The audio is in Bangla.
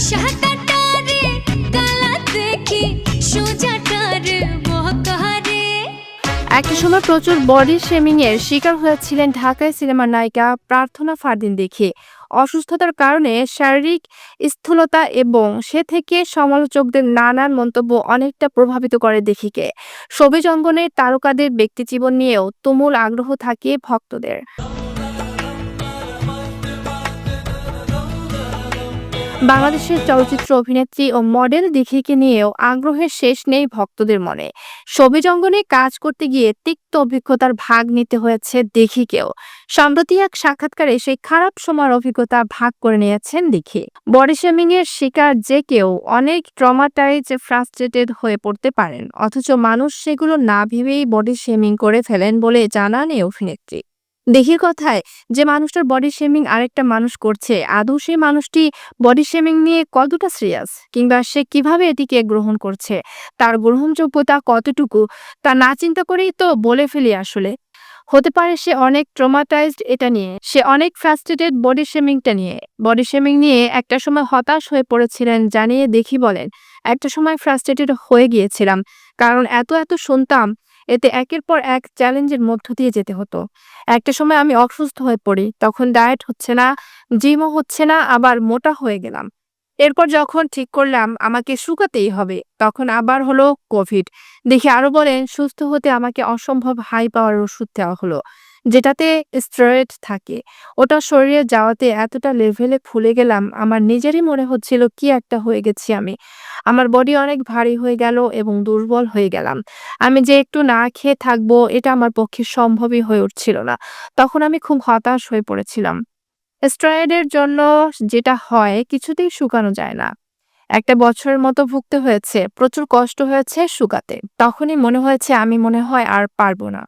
শাহাদাটারে কালা দেখি সোজাটারে বহকারে। একটা সময় প্রচুর বডি শেমিং এর শিকার হয়েছিলেন ঢাকায় সিনেমার নায়িকা প্রার্থনা ফারদিন দেখি। অসুস্থতার কারণে শারীরিক স্থূলতা এবং সে থেকে সমালোচকদের নানান মন্তব্য অনেকটা প্রভাবিত করে দেখিকে। ছবিজ অঙ্গনের তারকাদের ব্যক্তিজীবন নিয়েও তুমুল আগ্রহ থাকে ভক্তদের। বাংলাদেশের চলচ্চিত্র অভিনেত্রী ও মডেল দিঘিকে নিয়েও আগ্রহের শেষ নেই ভক্তদের মনে। ছবিজ অঙ্গনে কাজ করতে গিয়ে তিক্ত অভিজ্ঞতার ভাগ নিতে হয়েছে দিঘিকেও। সম্প্রতি এক সাক্ষাৎকারে সেই খারাপ সময়ের অভিজ্ঞতা ভাগ করে নিয়েছেন দিঘি। বডি শেমিং এর শিকার যে কেউ অনেক ফ্রাস্ট্রেটেড হয়ে পড়তে পারেন, অথচ মানুষ সেগুলো না ভেবেই বডি শেমিং করে ফেলেন বলে জানান এই অভিনেত্রী। দেখির কথায়, যে মানুষটার বডি শেমিং আরেকটা মানুষ করছে, আদৌ সেই মানুষটি বডি শেমিং নিয়ে কতটা সিরিয়াস, কিংবা সে কিভাবে এটিকে গ্রহণ করছে, তার গ্রহণযোগ্যতা কতটুকু, তা না চিন্তা করেই তো বলে ফেলি আসলে। হতে পারে সে অনেক ট্রমাটাইজড এটা নিয়ে, সে অনেক ফ্রাস্ট্রেটেড বডি শেমিং নিয়ে একটা সময় হতাশ হয়ে পড়েছিলেন জানিয়ে দেখি বলেন, একটা সময় ফ্রাস্ট্রেটেড হয়ে গিয়েছিলাম, কারণ এত শুনতাম, এতে একের পর এক চ্যালেঞ্জের মধ্য দিয়ে যেতে হতো। একটা সময় আমি অসুস্থ হয়ে পড়ি, তখন ডায়েট হচ্ছে না, জিমও হচ্ছে না, আবার মোটা হয়ে গেলাম। এরপর যখন ঠিক করলাম আমাকে শুকাতেই হবে, তখন আবার হলো কোভিড। দেখি আরো বলেন, সুস্থ হতে আমাকে অসম্ভব হাই পাওয়ার ওষুধ দেওয়া হলো, যেটাতে স্টেরয়েড থাকে। ওটা শরীরে যাওয়াতে এতটা লেভেলে ফুলে গেলাম, আমার নিজেরই মনে হচ্ছিল কি একটা হয়ে গেছি আমি। আমার বডি অনেক ভারী হয়ে গেল এবং দুর্বল হয়ে গেলাম। আমি যে একটু না খেয়ে থাকবো, এটা আমার পক্ষে সম্ভবই হয়ে উঠছিল না। তখন আমি খুব হতাশ হয়ে পড়েছিলাম। স্টেরয়েডের জন্য যেটা হয়, কিছুতেই শুকানো যায় না। একটা বছরের মতো ভুগতে হয়েছে, প্রচুর কষ্ট হয়েছে শুকাতে। তখনই মনে হয়েছে আমি মনে হয় আর পারবো না।